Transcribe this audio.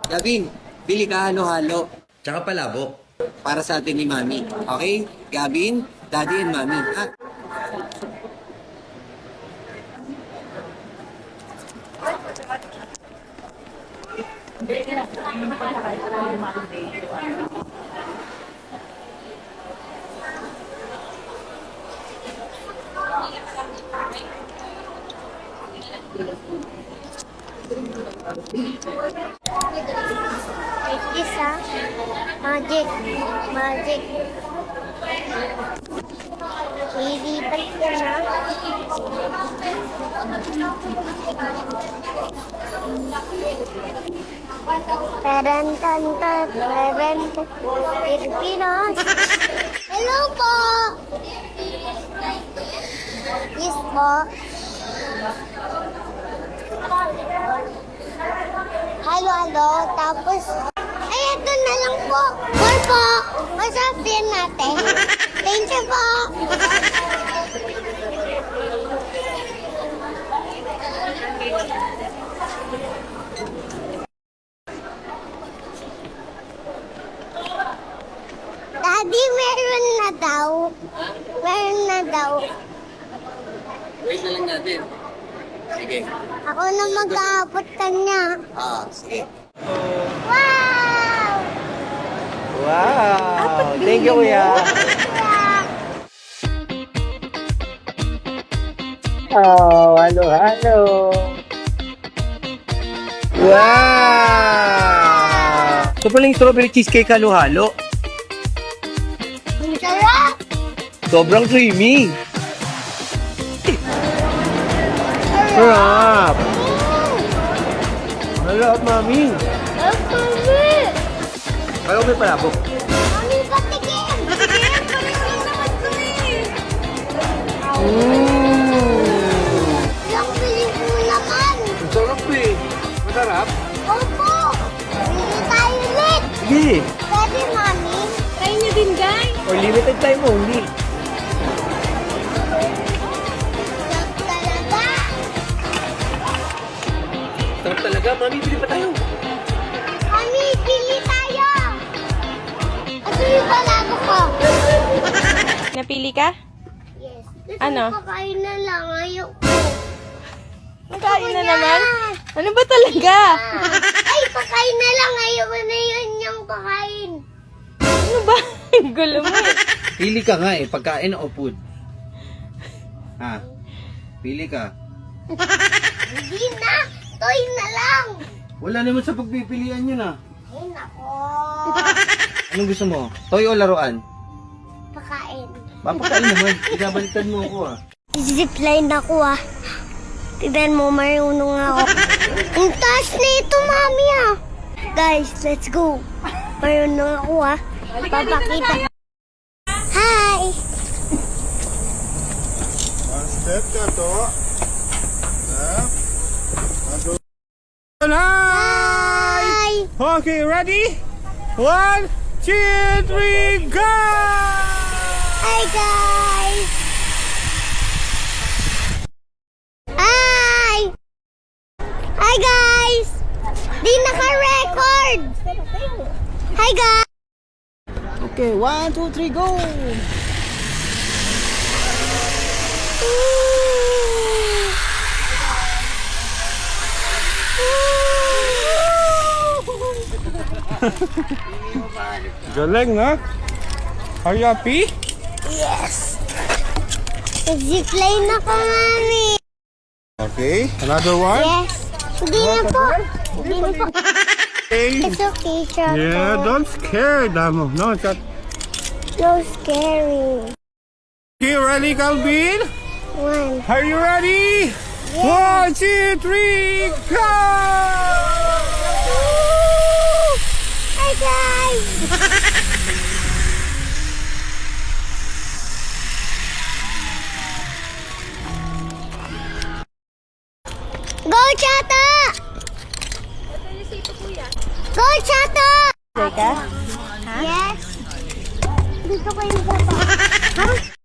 Gavin, bili ka halo-halo Tsaka palabok. para sa atin ni Mami. Okay? Gavin, Daddy and Mami. Ha? Isa. Magic. Magic. Ilipat ko na. Tarantan, Pilipinas. Hello po. Yes po. Halo. Tapos, ay, ito na lang po. Or po, masarap din natin. Thank you po. Daddy, meron na daw. Meron na daw. Wait na lang natin. Sige. Ako na mag-aabot kanya. Sige. Wow! Wow! Thank you, kuya. Oh, halo. Wow! Ito pala yung strawberry cheesecake halo-halo. Ang sarap! Sobrang creamy. Sarap! Sarap, mami. Ang sarap! Ayaw may palabok. Mami, patikim! Patikim! Patikim naman ko Ilang piling po naman! Ang sarap eh. Masarap? Opo! Bili tayo ulit! Sige. Pwede, Mami? Try niyo din, guys! Or limited time only. Sarap talaga! Sarap talaga, mami. Bili pa tayo. Mami, bili tayo! Ito yung palago ko. Napili ka? Yes. Ano? Pakain na lang. Ayoko. Nakain na naman? Ano ba talaga? Ay, pakain na lang. Ayoko na yun yung pakain. Ano ba? Ang gulo mo eh. Pili ka nga eh. Pagkain o food. Ha? Pili ka. Hindi na. Toy na lang. Wala naman sa pagpipilian yun ah. Ay, nako. Anong gusto mo? Toy o laruan? Pakain. Papakain naman. Ibabaliktad mo ako ah. Zipline ako ah. Tignan mo, marunong ako. Ang taas na ito, Mami ah. Guys, let's go. Marunong ako ah. Papakita. Hi! Step ka to. Hi! Okay, ready? 1, 2, 3, go! Hi, guys! Hi! Hi, guys! Di naka-record! Hi, guys! Okay, 1, 2, 3, go! Galing, na? Are you happy? Yes! Nag-zipline ako, Mami! Okay, another one? Yes! Hindi na po! Hindi na po! Okay. It's okay, Chaco. Yeah, don't scare them. No, it's not. No scary. Okay, ready, Calvin? One. Are you ready? 1, 2, 3, go! Hi, guys! Go, Chata! Go, Chata! Teka. Yes. Dito kayo baba. Ha?